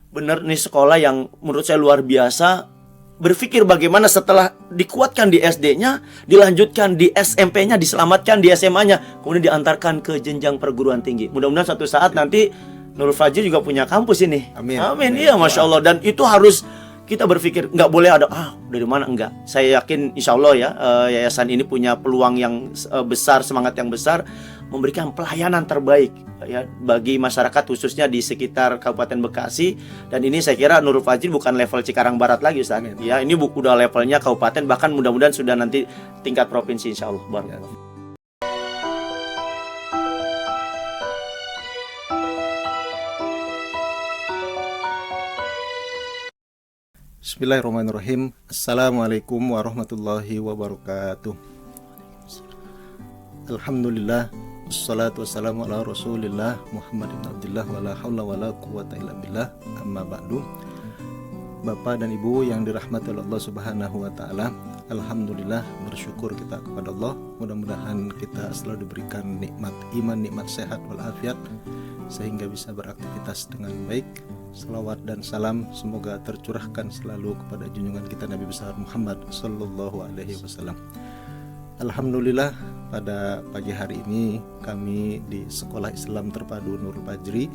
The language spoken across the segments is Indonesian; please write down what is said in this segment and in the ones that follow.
bener nih sekolah yang menurut saya luar biasa. Berpikir bagaimana setelah dikuatkan di SD-nya, dilanjutkan di SMP-nya, diselamatkan di SMA-nya, kemudian diantarkan ke jenjang perguruan tinggi. Mudah-mudahan suatu saat nanti Nurul Fajri juga punya kampus ini. Amin. Amin. Iya, Masya Allah. Dan itu harus kita berpikir, nggak boleh ada dari mana, enggak. Saya yakin insya Allah ya, yayasan ini punya peluang yang besar, semangat yang besar, memberikan pelayanan terbaik ya bagi masyarakat khususnya di sekitar Kabupaten Bekasi. Dan ini saya kira Nurul Fajri bukan level Cikarang Barat lagi, Ustaz. Ya, ini udah levelnya kabupaten, bahkan mudah-mudahan sudah nanti tingkat provinsi insya Allah. Barakallahu. Bismillahirrahmanirrahim. Assalamualaikum warahmatullahi wabarakatuh. Alhamdulillah, wassalatu wassalamu ala rasulillah Muhammad ibn Abdillah, wala hawla wala quwata illa billah, amma ba'du. Bapak dan Ibu yang dirahmati oleh Allah Subhanahu wa taala, alhamdulillah, bersyukur kita kepada Allah. Mudah-mudahan kita selalu diberikan nikmat iman, nikmat sehat walafiat, sehingga bisa beraktivitas dengan baik. Salawat dan salam semoga tercurahkan selalu kepada junjungan kita Nabi besar Muhammad sallallahu alaihi wasallam. Alhamdulillah, pada pagi hari ini kami di Sekolah Islam Terpadu Nurul Fajri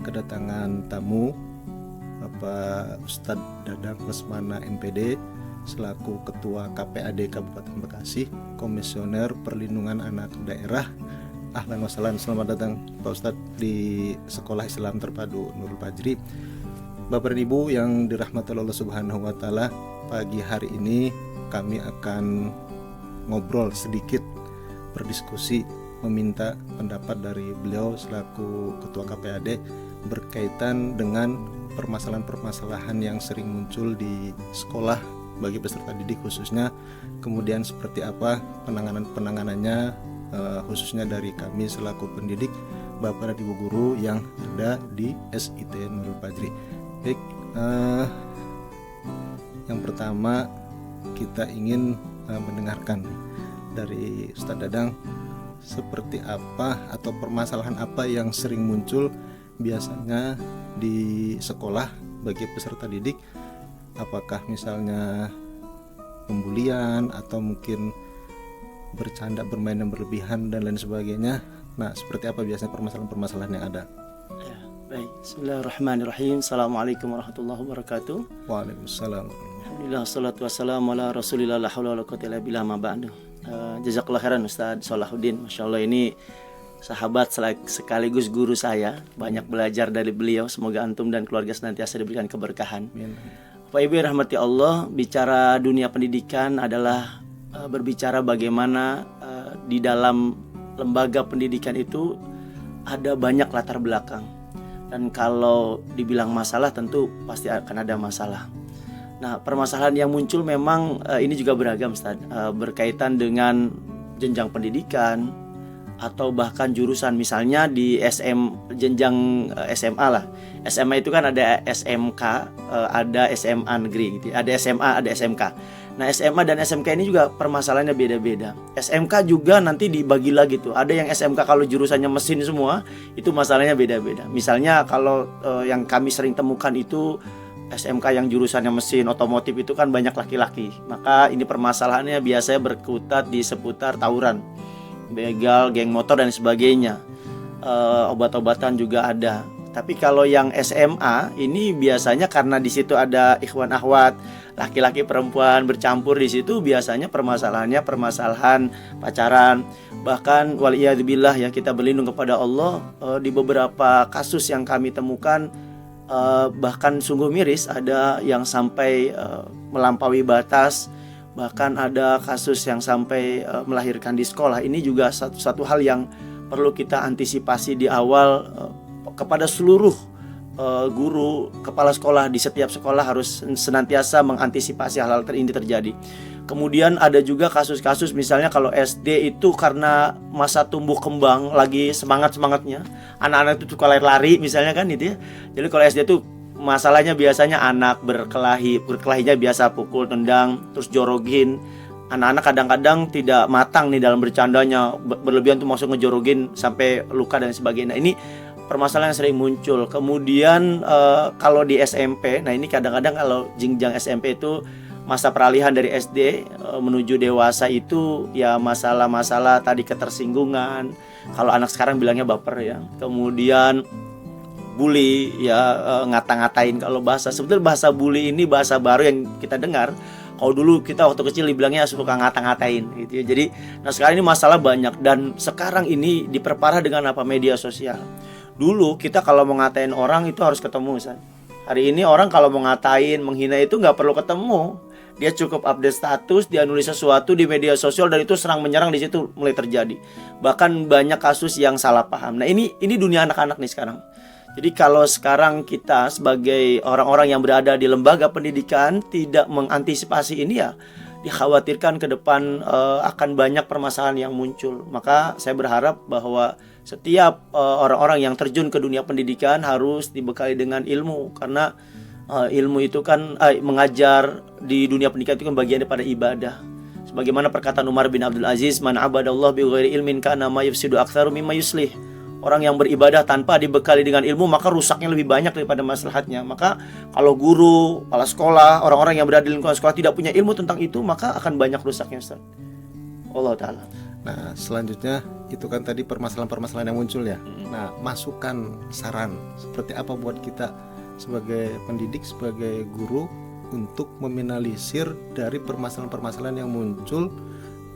kedatangan tamu Bapak Ustadz Dadang Lesmana MPD selaku Ketua KPAD Kabupaten Bekasi, Komisioner Perlindungan Anak Daerah. Ahlan wa sahlan, selamat datang Pak Ustadz di Sekolah Islam Terpadu Nurul Fajri. Bapak dan Ibu yang dirahmati Allah Subhanahu wa taala, pagi hari ini kami akan ngobrol sedikit, berdiskusi, meminta pendapat dari beliau selaku Ketua KPAD berkaitan dengan permasalahan-permasalahan yang sering muncul di sekolah bagi peserta didik khususnya, kemudian seperti apa penanganannya, khususnya dari kami selaku pendidik, Bapak dan Ibu guru yang ada di SIT Nurul Fajri. Baik, yang pertama kita ingin mendengarkan dari Ustadz Dadang seperti apa atau permasalahan apa yang sering muncul biasanya di sekolah bagi peserta didik. Apakah misalnya pembulian atau mungkin bercanda, bermain yang berlebihan dan lain sebagainya. Nah, seperti apa biasanya permasalahan-permasalahan yang ada? Ya, baik. Bismillahirrahmanirrahim. Assalamualaikum warahmatullahi wabarakatuh. Waalaikumsalam. Alhamdulillah, salatu wassalamu ala rasulillah, la hawla wala quwwata illa billah, ma ba'du. Jazakallah khairan Ustaz Salahuddin. Masya Allah, ini sahabat sekaligus guru saya. Banyak belajar dari beliau. Semoga antum dan keluarga senantiasa diberikan keberkahan. Amin. Bapak Ibu yang rahmati Allah, bicara dunia pendidikan adalah berbicara bagaimana di dalam lembaga pendidikan itu ada banyak latar belakang. Dan kalau dibilang masalah, tentu pasti akan ada masalah. Nah, permasalahan yang muncul memang ini juga beragam, Ustaz. Berkaitan dengan jenjang pendidikan atau bahkan jurusan. Misalnya di jenjang SMA lah. SMA itu kan ada SMK, ada SMA negeri gitu. Ada SMA, ada SMK. Nah, SMA dan SMK ini juga permasalahannya beda-beda. SMK juga nanti dibagi lagi tuh. Ada yang SMK kalau jurusannya mesin semua, itu masalahnya beda-beda. Misalnya kalau yang kami sering temukan itu SMK yang jurusannya mesin otomotif itu kan banyak laki-laki. Maka ini permasalahannya biasanya berkutat di seputar tawuran, begal, geng motor dan sebagainya. Obat-obatan juga ada. Tapi kalau yang SMA ini biasanya karena di situ ada ikhwan akhwat, laki-laki perempuan bercampur di situ, biasanya permasalahannya permasalahan pacaran. Bahkan waliyadzubillah ya, kita berlindung kepada Allah, di beberapa kasus yang kami temukan bahkan sungguh miris, ada yang sampai melampaui batas, bahkan ada kasus yang sampai melahirkan di sekolah. Ini juga satu hal yang perlu kita antisipasi di awal. Kepada seluruh guru, kepala sekolah di setiap sekolah harus senantiasa mengantisipasi hal-hal ini terjadi. Kemudian ada juga kasus-kasus misalnya kalau SD itu karena masa tumbuh kembang lagi semangat-semangatnya, anak-anak itu suka lari-lari misalnya kan gitu ya. Jadi kalau SD itu masalahnya biasanya anak berkelahinya biasa pukul, tendang, terus jorogin. Anak-anak kadang-kadang tidak matang nih dalam bercandanya, berlebihan tuh masuk ngejorogin sampai luka dan sebagainya. Ini permasalahan yang sering muncul. Kemudian kalau di SMP, nah ini kadang-kadang kalau jenjang SMP itu masa peralihan dari SD menuju dewasa itu ya masalah-masalah tadi ketersinggungan. Kalau anak sekarang bilangnya baper ya. Kemudian bully ya, ngata-ngatain. Kalau sebetulnya bahasa bully ini bahasa baru yang kita dengar. Kalau dulu kita waktu kecil dibilangnya suka ngata-ngatain gitu ya. Jadi sekarang ini masalah banyak, dan sekarang ini diperparah dengan media sosial. Dulu kita kalau mau ngatain orang itu harus ketemu, Ustaz. Hari ini orang kalau mau ngatain, menghina itu nggak perlu ketemu. Dia cukup update status, dia nulis sesuatu di media sosial, dan itu serang menyerang di situ mulai terjadi. Bahkan banyak kasus yang salah paham. Nah ini dunia anak-anak nih sekarang. Jadi kalau sekarang kita sebagai orang-orang yang berada di lembaga pendidikan tidak mengantisipasi ini, ya dikhawatirkan ke depan akan banyak permasalahan yang muncul. Maka saya berharap bahwa setiap orang-orang yang terjun ke dunia pendidikan harus dibekali dengan ilmu. Karena ilmu itu kan mengajar di dunia pendidikan itu kan bagian daripada ibadah. Sebagaimana perkataan Umar bin Abdul Aziz, "Man abadallah bi ghairi ilmin kana ma yufsidu aktsaru mimma yuslih." Orang yang beribadah tanpa dibekali dengan ilmu, maka rusaknya lebih banyak daripada maslahatnya. Maka kalau guru, kepala sekolah, orang-orang yang berada di lingkungan sekolah tidak punya ilmu tentang itu, maka akan banyak rusaknya, Ustaz. Allah Ta'ala. Nah, selanjutnya itu kan tadi permasalahan-permasalahan yang muncul ya. Nah, masukan, saran seperti apa buat kita sebagai pendidik, sebagai guru untuk meminimalisir dari permasalahan-permasalahan yang muncul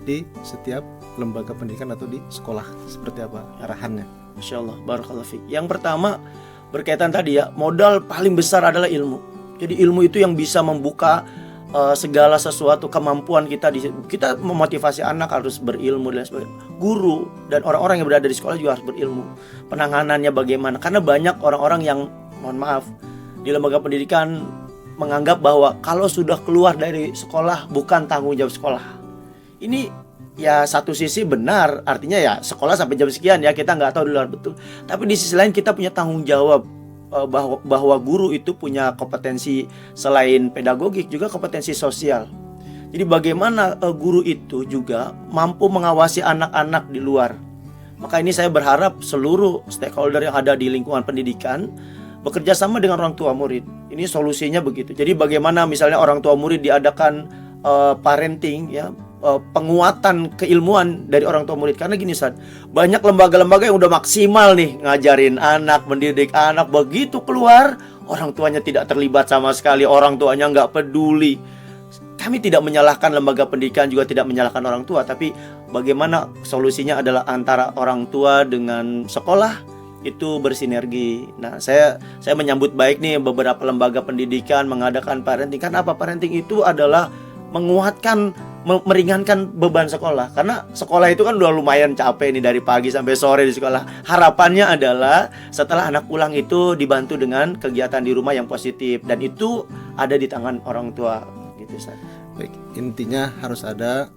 di setiap lembaga pendidikan atau di sekolah, seperti apa arahannya? Masya Allah, barakallahu fiik. Yang pertama berkaitan tadi ya, modal paling besar adalah ilmu. Jadi ilmu itu yang bisa membuka segala sesuatu, kemampuan kita memotivasi anak harus berilmu dan sebagainya. Guru dan orang-orang yang berada di sekolah juga harus berilmu. Penanganannya bagaimana? Karena banyak orang-orang yang, mohon maaf, di lembaga pendidikan menganggap bahwa kalau sudah keluar dari sekolah bukan tanggung jawab sekolah. Ini ya satu sisi benar, artinya ya sekolah sampai jam sekian ya, kita nggak tahu di luar betul. Tapi di sisi lain kita punya tanggung jawab bahwa guru itu punya kompetensi selain pedagogik juga kompetensi sosial. Jadi bagaimana guru itu juga mampu mengawasi anak-anak di luar. Maka ini saya berharap seluruh stakeholder yang ada di lingkungan pendidikan bekerja sama dengan orang tua murid. Ini solusinya begitu. Jadi bagaimana misalnya orang tua murid diadakan parenting ya, penguatan keilmuan dari orang tua murid. Karena gini Ustaz, banyak lembaga-lembaga yang udah maksimal nih ngajarin anak, mendidik anak. Begitu keluar, orang tuanya tidak terlibat sama sekali, orang tuanya nggak peduli. Kami tidak menyalahkan lembaga pendidikan, juga tidak menyalahkan orang tua, tapi bagaimana solusinya adalah antara orang tua dengan sekolah itu bersinergi. Nah, saya menyambut baik nih beberapa lembaga pendidikan mengadakan parenting. Kan apa parenting itu adalah menguatkan, meringankan beban sekolah. Karena sekolah itu kan udah lumayan capek nih dari pagi sampai sore di sekolah. Harapannya adalah setelah anak pulang itu dibantu dengan kegiatan di rumah yang positif, dan itu ada di tangan orang tua gitu, Ustaz. Baik, intinya harus ada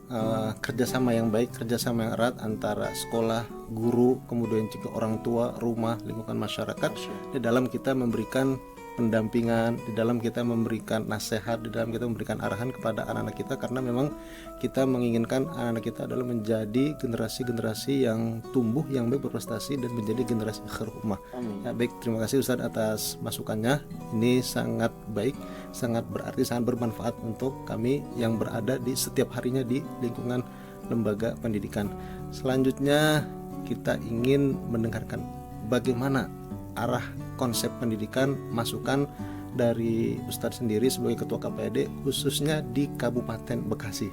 kerjasama yang baik, kerjasama yang erat antara sekolah, guru, kemudian juga orang tua, rumah, lingkungan masyarakat di dalam kita memberikan pendampingan, di dalam kita memberikan nasihat, di dalam kita memberikan arahan kepada anak-anak kita, karena memang kita menginginkan anak-anak kita adalah menjadi generasi-generasi yang tumbuh, yang baik, berprestasi, dan menjadi generasi akhir ummah. Ya, baik, terima kasih Ustadz atas masukannya. Ini sangat baik, sangat berarti, sangat bermanfaat untuk kami yang berada di setiap harinya di lingkungan lembaga pendidikan. Selanjutnya kita ingin mendengarkan bagaimana arah konsep pendidikan, masukan dari Ustadz sendiri sebagai Ketua KPAD khususnya di Kabupaten Bekasi.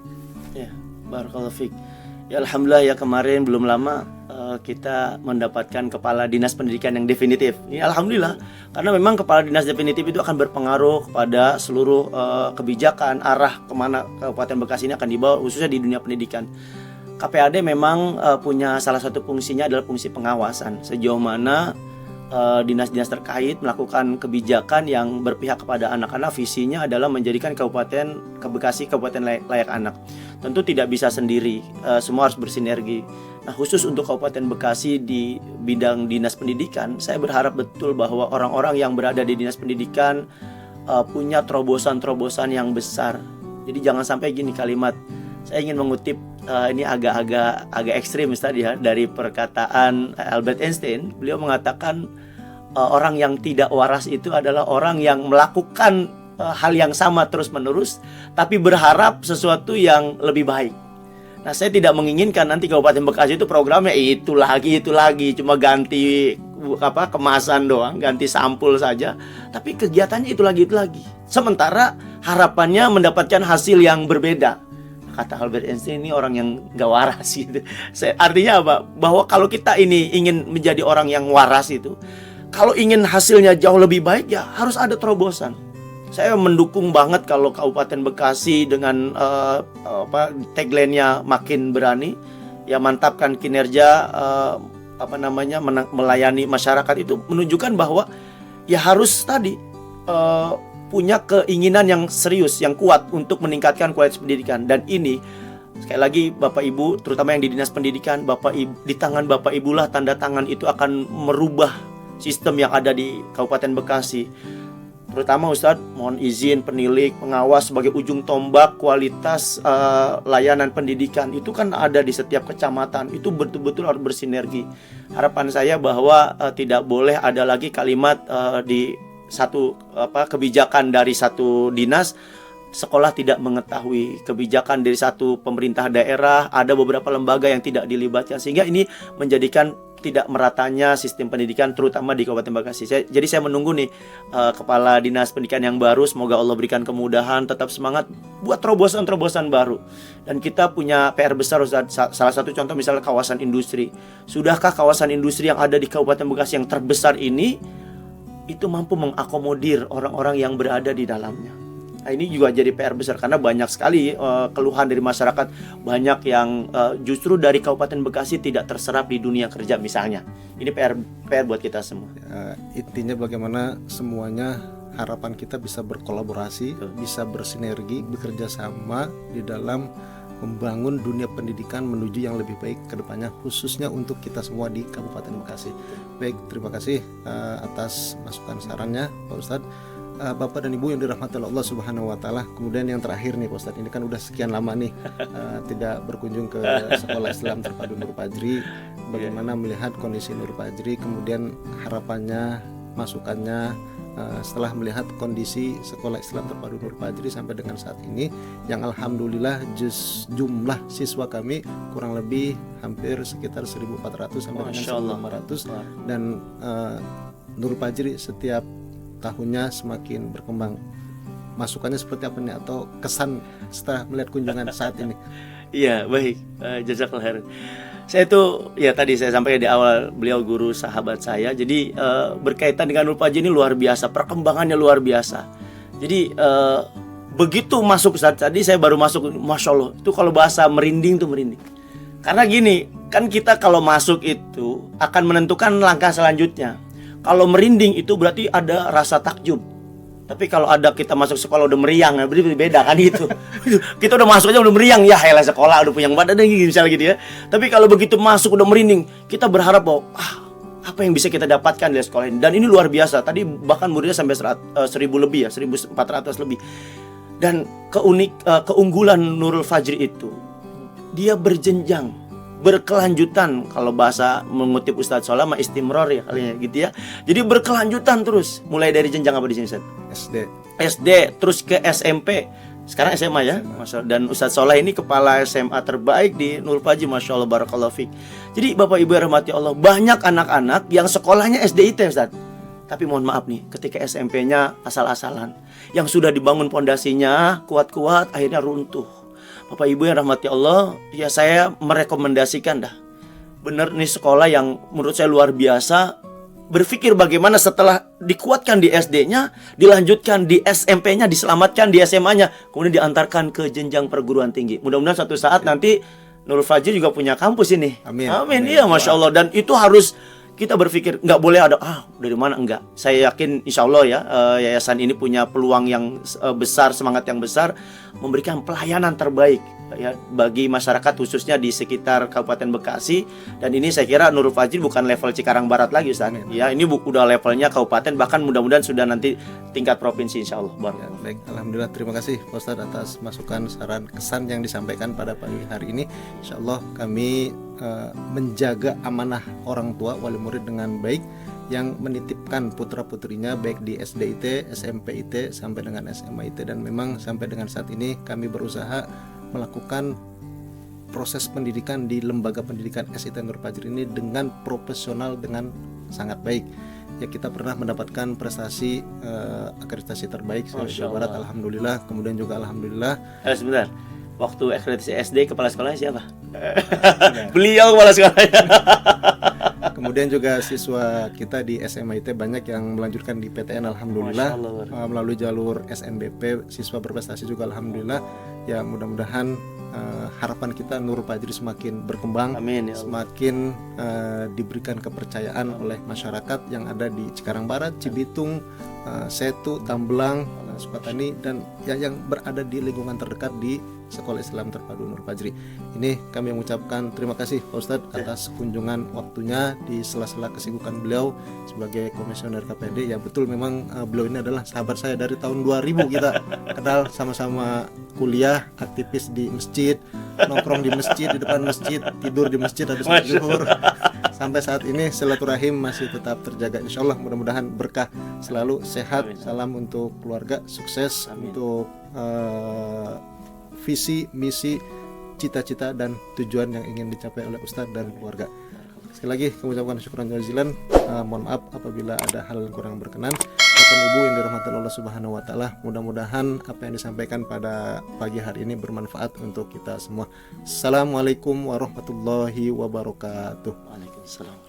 Ya, barakallahu fiik. Ya alhamdulillah ya, kemarin belum lama kita mendapatkan kepala dinas pendidikan yang definitif. Ini alhamdulillah, karena memang kepala dinas definitif itu akan berpengaruh kepada seluruh kebijakan, arah kemana Kabupaten Bekasi ini akan dibawa, khususnya di dunia pendidikan. KPAD memang punya salah satu fungsinya adalah fungsi pengawasan, sejauh mana dinas-dinas terkait melakukan kebijakan yang berpihak kepada anak-anak. Visinya adalah menjadikan Kabupaten Bekasi Kabupaten layak anak. Tentu tidak bisa sendiri, semua harus bersinergi. Nah, khusus untuk Kabupaten Bekasi di bidang dinas pendidikan, saya berharap betul bahwa orang-orang yang berada di dinas pendidikan punya terobosan-terobosan yang besar. Jadi jangan sampai gini kalimat, saya ingin mengutip ini agak ekstrim Ustaz ya, dari perkataan Albert Einstein. Beliau mengatakan orang yang tidak waras itu adalah orang yang melakukan hal yang sama terus-menerus tapi berharap sesuatu yang lebih baik. Nah, saya tidak menginginkan nanti Kabupaten Bekasi itu programnya itu lagi, cuma ganti kemasan doang, ganti sampul saja, tapi kegiatannya itu lagi. Sementara harapannya mendapatkan hasil yang berbeda. Kata Albert Einstein, ini orang yang gak waras gitu. Artinya apa? Bahwa kalau kita ini ingin menjadi orang yang waras itu, kalau ingin hasilnya jauh lebih baik, ya harus ada terobosan. Saya mendukung banget kalau Kabupaten Bekasi dengan tagline-nya makin berani, ya mantapkan kinerja, melayani masyarakat, itu menunjukkan bahwa ya harus tadi punya keinginan yang serius, yang kuat untuk meningkatkan kualitas pendidikan. Dan ini sekali lagi Bapak Ibu, terutama yang di Dinas Pendidikan, di tangan Bapak Ibu lah tanda tangan itu akan merubah sistem yang ada di Kabupaten Bekasi. Terutama Ustadz, mohon izin penilik, pengawas sebagai ujung tombak kualitas layanan pendidikan itu kan ada di setiap kecamatan. Itu betul-betul harus bersinergi. Harapan saya bahwa tidak boleh ada lagi kalimat di satu kebijakan dari satu dinas, sekolah tidak mengetahui. Kebijakan dari satu pemerintah daerah, ada beberapa lembaga yang tidak dilibatkan, sehingga ini menjadikan tidak meratanya sistem pendidikan terutama di Kabupaten Bekasi. Jadi saya menunggu nih Kepala Dinas Pendidikan yang baru, semoga Allah berikan kemudahan, tetap semangat buat terobosan-terobosan baru. Dan kita punya PR besar Ustaz. Salah satu contoh misalnya kawasan industri. Sudahkah kawasan industri yang ada di Kabupaten Bekasi yang terbesar ini itu mampu mengakomodir orang-orang yang berada di dalamnya? Nah, ini juga jadi PR besar karena banyak sekali keluhan dari masyarakat, banyak yang justru dari Kabupaten Bekasi tidak terserap di dunia kerja misalnya. Ini PR buat kita semua. Intinya bagaimana semuanya harapan kita bisa berkolaborasi, bisa bersinergi, bekerja sama di dalam membangun dunia pendidikan menuju yang lebih baik ke depannya, khususnya untuk kita semua di Kabupaten Bekasi. Baik, terima kasih atas masukan sarannya Pak Ustadz. Bapak dan Ibu yang dirahmati Allah Subhanahu wa taala. Kemudian yang terakhir nih Pak Ustadz, ini kan udah sekian lama nih tidak berkunjung ke Sekolah Islam Terpadu Nur Fajri. Bagaimana melihat kondisi Nur Fajri, kemudian harapannya, masukannya setelah melihat kondisi Sekolah Islam Terpadu Nur Fajri sampai dengan saat ini, yang alhamdulillah jumlah siswa kami kurang lebih hampir sekitar 1.400 sampai dengan 1.500, dan Nur Fajri setiap tahunnya semakin berkembang. Masukannya seperti apa nih, atau kesan setelah melihat kunjungan saat ini? Iya, baik. Jazakallah khair. Saya itu ya tadi saya sampaikan di awal, beliau guru sahabat saya. Jadi berkaitan dengan Nur Fajri ini luar biasa, perkembangannya luar biasa. Jadi begitu masuk saat tadi saya baru masuk, Masya Allah, itu kalau bahasa merinding tuh merinding. Karena gini, kan kita kalau masuk itu akan menentukan langkah selanjutnya. Kalau merinding itu berarti ada rasa takjub. Tapi kalau ada kita masuk sekolah udah meriang, berarti beda kan itu. Kita udah masuk aja udah meriang, ya elah sekolah udah punya badan misalnya gitu ya. Tapi kalau begitu masuk udah merinding, kita berharap bahwa apa yang bisa kita dapatkan dari sekolah ini. Dan ini luar biasa. Tadi bahkan muridnya sampai 1.000 lebih ya, 1.400 lebih. Dan keunggulan Nurul Fajri itu, dia berjenjang, berkelanjutan. Kalau bahasa mengutip Ustadz Solah istimror ya kalinya gitu ya. Jadi berkelanjutan terus, mulai dari jenjang apa di sini Ustadz? SD terus ke SMP, sekarang SMA ya. Dan Ustadz Solah ini kepala SMA terbaik di Nur Fajri, Masya Allah, barakallahu fiik. Jadi Bapak Ibu yang rahmati Allah, banyak anak-anak yang sekolahnya SDIT Ustadz, tapi mohon maaf nih, ketika SMP-nya asal-asalan, yang sudah dibangun pondasinya kuat-kuat akhirnya runtuh. Bapak Ibu yang rahmati Allah, ya saya merekomendasikan dah, bener nih sekolah yang menurut saya luar biasa. Berpikir bagaimana setelah dikuatkan di SD-nya, dilanjutkan di SMP-nya, diselamatkan di SMA-nya, kemudian diantarkan ke jenjang perguruan tinggi. Mudah-mudahan suatu saat nanti Nurul Fajri juga punya kampus ini. Amin. Amin. Iya, Masya Allah. Dan itu harus kita berpikir nggak boleh ada dari mana, enggak. Saya yakin insya Allah ya yayasan ini punya peluang yang besar, semangat yang besar memberikan pelayanan terbaik ya bagi masyarakat khususnya di sekitar Kabupaten Bekasi. Dan ini saya kira Nurul Fajri bukan level Cikarang Barat lagi Ustaz. Ya, ini udah levelnya kabupaten, bahkan mudah-mudahan sudah nanti tingkat provinsi insya Allah. Ya, baik, alhamdulillah, terima kasih Pak Ustadz atas masukan, saran, kesan yang disampaikan pada pagi hari ini. Insya Allah kami menjaga amanah orang tua wali murid dengan baik, yang menitipkan putra-putrinya baik di SD IT, SMP IT sampai dengan SMA IT, dan memang sampai dengan saat ini kami berusaha melakukan proses pendidikan di lembaga pendidikan SIT Nurul Fajri ini dengan profesional, dengan sangat baik. Ya, kita pernah mendapatkan prestasi akreditasi terbaik Jawa Barat, alhamdulillah. Kemudian juga alhamdulillah. Sebentar, waktu akreditasi SD kepala sekolahnya siapa? Beliau kepala sekolahnya. Kemudian juga siswa kita di SMA IT banyak yang melanjutkan di PTN, alhamdulillah. Melalui jalur SNBP siswa berprestasi juga, alhamdulillah. Ya, mudah-mudahan harapan kita Nurul Fajri semakin berkembang. Amin, ya Allah. Semakin diberikan kepercayaan oleh masyarakat yang ada di Cikarang Barat, Cibitung, Setu, Tambelang, Sukatani, dan yang berada di lingkungan terdekat di Sekolah Islam Terpadu Nurul Fajri. Ini kami mengucapkan terima kasih Pak Ustadz atas kunjungan waktunya di sela-sela kesibukan beliau sebagai komisioner KPD. Ya, betul, memang beliau ini adalah sahabat saya dari tahun 2000. Kita kenal sama-sama kuliah, aktivis di masjid, nongkrong di masjid, di depan masjid, tidur di masjid habis zuhur. Sampai saat ini silaturahim masih tetap terjaga. Insya Allah mudah-mudahan berkah selalu, sehat. Salam untuk keluarga, sukses. Untuk visi, misi, cita-cita dan tujuan yang ingin dicapai oleh Ustadz dan keluarga. Sekali lagi kami ucapkan syukran jazilan. Mohon maaf apabila ada hal yang kurang berkenan. Bapak Ibu yang dirahmati Allah Subhanahu wa taala, mudah-mudahan apa yang disampaikan pada pagi hari ini bermanfaat untuk kita semua. Assalamualaikum warahmatullahi wabarakatuh. Waalaikumsalam.